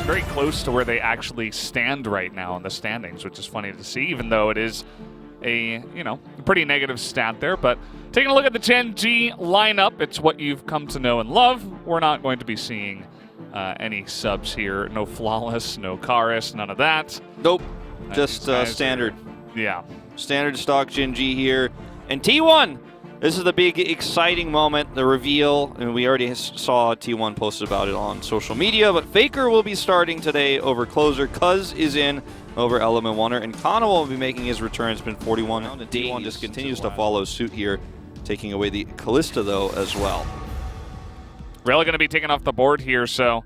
very close to where they actually stand right now in the standings, which is funny to see, even though it is a, pretty negative stat there. But taking a look at the Gen G lineup, it's what you've come to know and love. We're not going to be seeing any subs here. No Flawless, no Karis, none of that. Nope, just standard. Yeah. Standard stock Gen G here. And T1! This is the big, exciting moment, the reveal, and we already saw T1 posted about it on social media, but Faker will be starting today over Closer, Cuz is in over Element Wonder, and Kana will be making his return. It's been 41, and T1 just continues to follow suit here, taking away the Callista, though, as well. Really going to be taken off the board here, so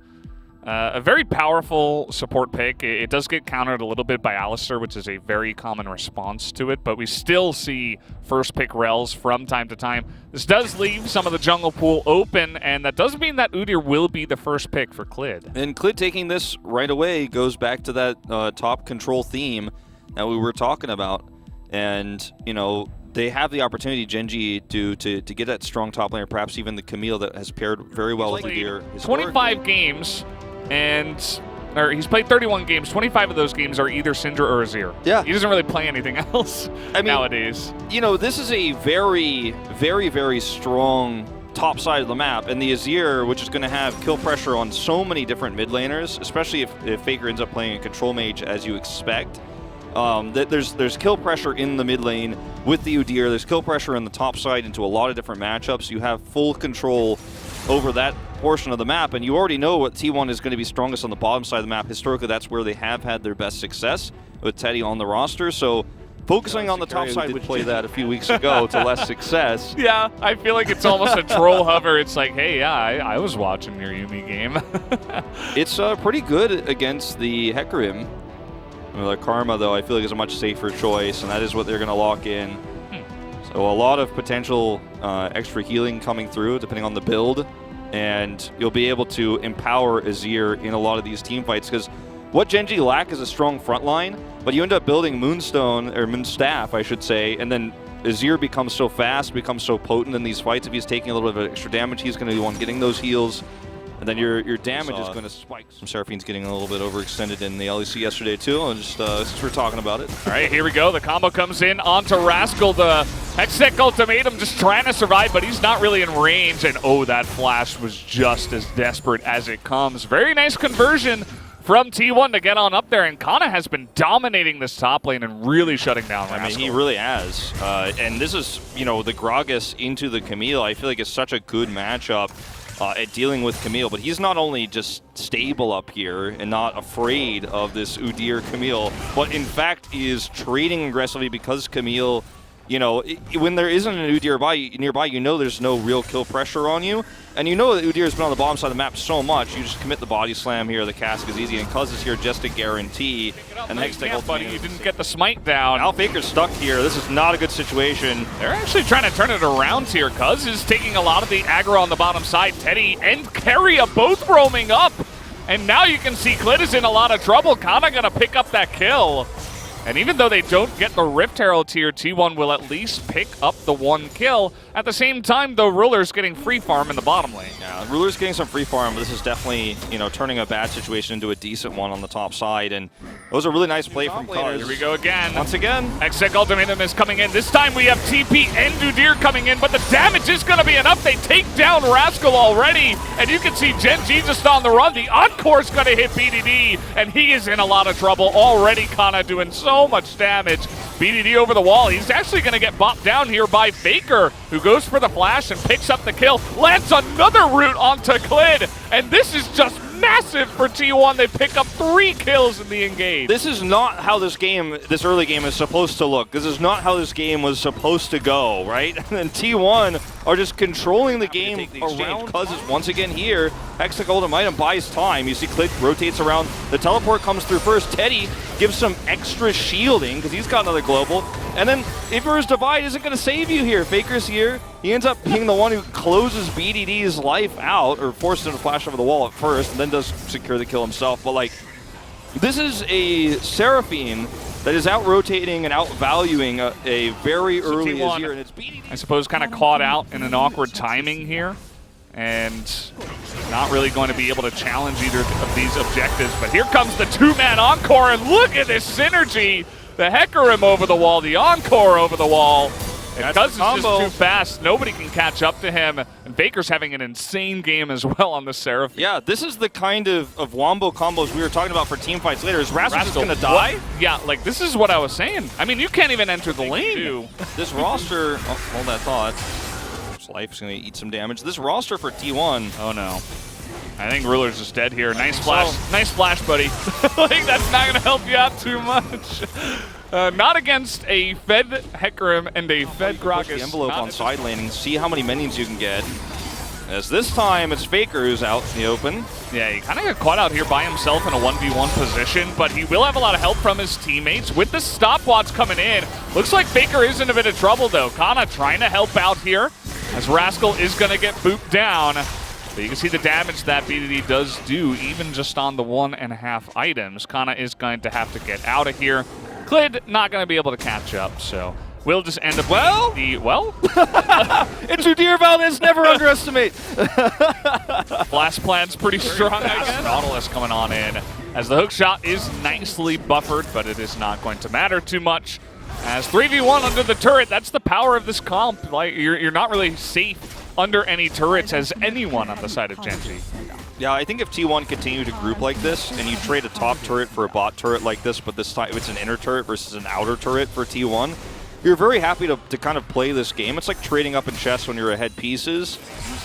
a very powerful support pick. It does get countered a little bit by Alistar, which is a very common response to it, but we still see first pick Rels from time to time. This does leave some of the jungle pool open, and that does mean that Udyr will be the first pick for Clid. And Clid taking this right away goes back to that top control theme that we were talking about. And, they have the opportunity, Gen G, to get that strong top laner, perhaps even the Camille that has paired very well with Udyr. 25 games. Or he's played 31 games. 25 of those games are either Syndra or Azir. Yeah. He doesn't really play anything else nowadays. This is a very, very, very strong top side of the map. And the Azir, which is going to have kill pressure on so many different mid laners, especially if Faker ends up playing a control mage as you expect. There's kill pressure in the mid lane with the Udyr. There's kill pressure in the top side into a lot of different matchups. You have full control over that portion of the map, and you already know what T1 is going to be strongest on the bottom side of the map. Historically, that's where they have had their best success with Teddy on the roster. So focusing on the top side would play that a few weeks ago to less success. Yeah, I feel like it's almost a troll hover. It's like, hey, yeah, I was watching your Yuumi game. It's pretty good against the Hecarim. The Karma, though, I feel like is a much safer choice, and that is what they're going to lock in. So a lot of potential extra healing coming through, depending on the build, and you'll be able to empower Azir in a lot of these team fights, because what Gen G lack is a strong front line, but you end up building Moonstone, or Moonstaff, I should say, and then Azir becomes so fast, becomes so potent in these fights. If he's taking a little bit of extra damage, he's going to be the one getting those heals. And then your damage is going to spike. Seraphine's getting a little bit overextended in the LEC yesterday, too, and just since we're talking about it. All right, here we go. The combo comes in onto Rascal. The Hextech Ultimatum just trying to survive, but he's not really in range. And, oh, that flash was just as desperate as it comes. Very nice conversion from T1 to get on up there. And Kana has been dominating this top lane and really shutting down Rascal. I mean, he really has. And this is, the Gragas into the Camille. I feel like it's such a good matchup at dealing with Camille, but he's not only just stable up here and not afraid of this Udyr Camille, but in fact is trading aggressively because Camille, when there isn't an Udyr nearby, there's no real kill pressure on you. And that Udyr has been on the bottom side of the map so much, you just commit the body slam here, the cask is easy, and Cuz is here just to guarantee. And next thing, buddy, you didn't get the smite down. Now Faker's stuck here. This is not a good situation. They're actually trying to turn it around here. Cuz is taking a lot of the aggro on the bottom side. Teddy and Keria both roaming up. And now you can see Clid is in a lot of trouble. Kana gonna pick up that kill. And even though they don't get the Rift Herald tier, T1 will at least pick up the one kill. At the same time, though, Ruler's getting free farm in the bottom lane. Yeah, Ruler's getting some free farm, but this is definitely, turning a bad situation into a decent one on the top side. And it was a really nice play from Cuz. Here we go again. Once again. Hextech Ultimatum is coming in. This time we have TP and Udyr coming in, but the damage is going to be enough. They take down Rascal already, and you can see Gen G just on the run. The Encore is going to hit BDD, and he is in a lot of trouble already. Kana doing so much damage. BDD over the wall. He's actually going to get bopped down here by Faker, who goes for the flash and picks up the kill. Lands another root onto Clid, and this is just massive for T1. They pick up 3 kills in the engage. This is not how this early game is supposed to look. This is not how this game was supposed to go, right? And T1 are just controlling the game around. Cuz is once again here. Hextech Ultimatum buys time. You see Clid rotates around. The teleport comes through first. Teddy gives some extra shielding because he's got another global. And then Ivar's Divide isn't going to save you here. Faker's here. He ends up being the one who closes BDD's life out, or forces him to flash over the wall at first, and then does secure the kill himself. But, this is a Seraphine that is out-rotating and out-valuing a very early Azir, and it's BDD. I suppose kind of caught out in an awkward timing here. And not really going to be able to challenge either of these objectives. But here comes the two-man Encore, and look at this synergy. The Hecarim over the wall, the Encore over the wall. And Cuz is just too fast. Nobody can catch up to him. And Faker's having an insane game as well on the Seraphine. Yeah, this is the kind of wombo combos we were talking about for team fights later. Is Rascal just going to die? What? Yeah, like this is what I was saying. I mean, you can't even enter the lane. This roster, hold that thought. Life's going to eat some damage. This roster for T1. Oh no. I think Ruler's just dead here. Nice flash. Nice flash, buddy. Like, that's not going to help you out too much. Not against a fed Hecarim and a fed Gragas. Push the envelope on side laning. See how many minions you can get. As this time, it's Faker who's out in the open. Yeah, he kind of got caught out here by himself in a 1v1 position, but he will have a lot of help from his teammates. With the stopwatch coming in, looks like Faker is in a bit of trouble, though. Kana trying to help out here, as Rascal is going to get booped down. But you can see the damage that BDD does do, even just on the 1.5 items. Kana is going to have to get out of here. Clid not going to be able to catch up, so we'll just end up well. It's Udyr Valdez, never underestimate. Blast plan's pretty strong, I guess. Nautilus coming on in, as the hook shot is nicely buffered, but it is not going to matter too much. As 3v1 under the turret, that's the power of this comp. Like, you're not really safe under any turrets as anyone on the side of Gen G. Yeah, I think if T1 continue to group like this, and you trade a top turret for a bot turret like this, but this time it's an inner turret versus an outer turret for T1, you're very happy to kind of play this game. It's like trading up in chess when you're ahead pieces,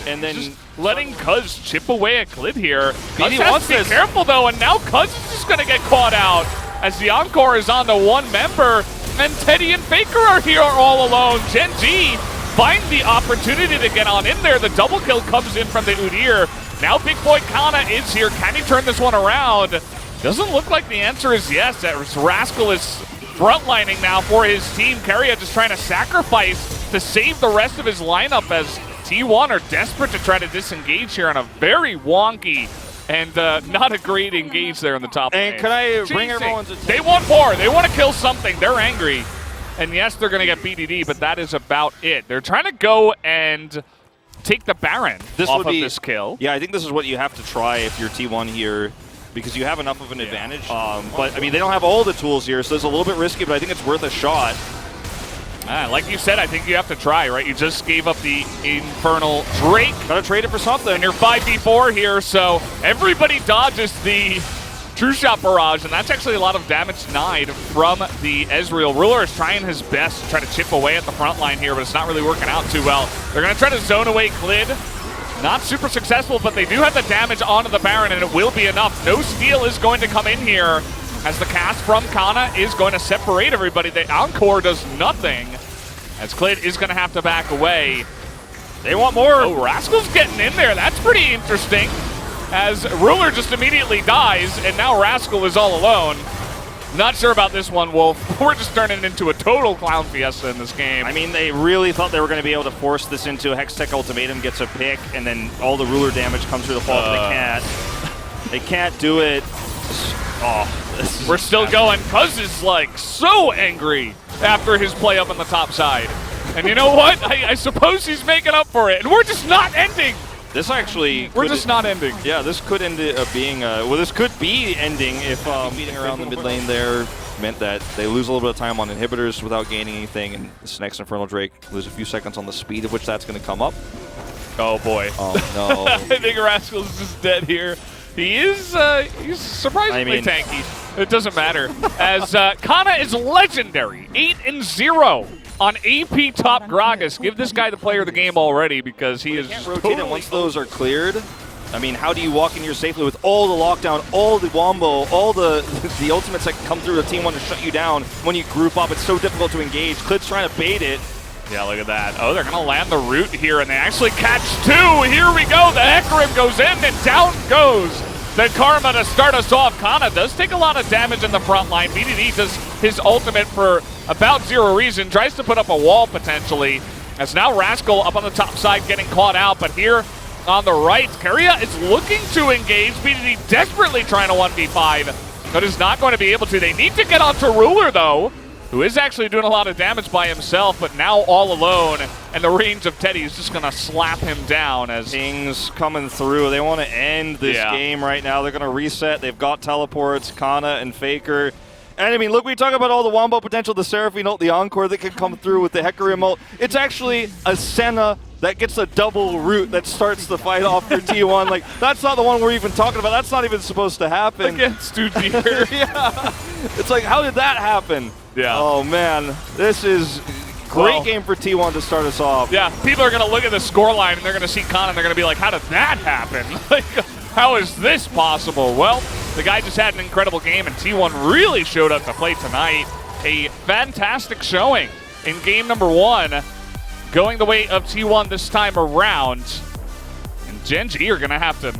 and then just letting Cuz chip away at Clid here. BD Cuz wants has to be this. careful though, and now Cuz is just going to get caught out as the Encore is on to one member, and Teddy and Faker are here all alone. Gen G find the opportunity to get on in there. The double kill comes in from the Udyr. Now Big Boy Kana is here. Can he turn this one around? Doesn't look like the answer is yes. As Rascal is frontlining now for his team. Keria just trying to sacrifice to save the rest of his lineup, as T1 are desperate to try to disengage here on a very wonky and not a great engage there in the top lane. And can I bring everyone's attention? They want more. They want to kill something. They're angry. And yes, they're going to get BDD, but that is about it. They're trying to go and take the Baron off of this kill. Yeah, I think this is what you have to try if you're T1 here, because you have enough of an advantage. But, I mean, they don't have all the tools here, so it's a little bit risky, but I think it's worth a shot. Like you said, I think you have to try, right? You just gave up the Infernal Drake. Gotta trade it for something. And you're 5v4 here, so everybody dodges the True Shot Barrage, and that's actually a lot of damage denied from the Ezreal. Ruler is trying his best to try to chip away at the front line here, but it's not really working out too well. They're going to try to zone away Clid. Not super successful, but they do have the damage onto the Baron, and it will be enough. No steal is going to come in here, as the cast from Kana is going to separate everybody. The Encore does nothing, as Clid is going to have to back away. They want more. Oh, Rascal's getting in there. That's pretty interesting, as Ruler just immediately dies, and now Rascal is all alone. Not sure about this one, Wolf. We're just turning it into a total clown fiesta in this game. I mean, they really thought they were going to be able to force this into a Hextech Ultimatum, gets a pick, and then all the Ruler damage comes through the fall, but they can't. They can't do it. Oh, we're still going. Cuz is like so angry after his play up on the top side. And you know what? I suppose he's making up for it. And we're just not ending. This actually... We're just not ending. Yeah, this could end up being... well, this could be ending if beating around the mid lane there meant that they lose a little bit of time on inhibitors without gaining anything, and this next Infernal Drake lose a few seconds on the speed of which that's going to come up. Oh, boy. Oh, no. I think Rascal's just dead here. He is he's surprisingly tanky. It doesn't matter. As Kana is legendary. 8-0. On AP top Gragas. Give this guy the player of the game already, because he is rotated once those are cleared. I mean, how do you walk in here safely with all the lockdown, all the wombo, all the ultimates that come through the team want to shut you down when you group up? It's so difficult to engage. Clid's trying to bait it. Yeah, look at that. Oh, they're going to land the root here, and they actually catch two. Here we go. The Hecarim goes in, and down goes the Karma to start us off. Kana does take a lot of damage in the front line. BDD does his ultimate for about zero reason. Tries to put up a wall, potentially. As now Rascal up on the top side getting caught out. But here on the right, Keria is looking to engage. BDD desperately trying to 1v5, but is not going to be able to. They need to get onto Ruler, though, who is actually doing a lot of damage by himself, but now all alone, and the range of Teddy is just going to slap him down as... Kings coming through. They want to end this game right now. They're going to reset. They've got teleports, Kana and Faker. And I mean, look, we talk about all the Wombo potential, the Seraphine ult, the Encore that can come through with the Hecarim ult. It's actually a Senna that gets a double root that starts the fight off for T1. Like, that's not the one we're even talking about. That's not even supposed to happen. Against Udyr. Yeah. It's like, how did that happen? Yeah. Oh, man. This is great game for T1 to start us off. Yeah, people are going to look at the scoreline and they're going to see Kana and they're going to be like, how did that happen? Like, how is this possible? Well, the guy just had an incredible game, and T1 really showed up to play tonight. A fantastic showing in game number 1, going the way of T1 this time around. And Gen G are going to have to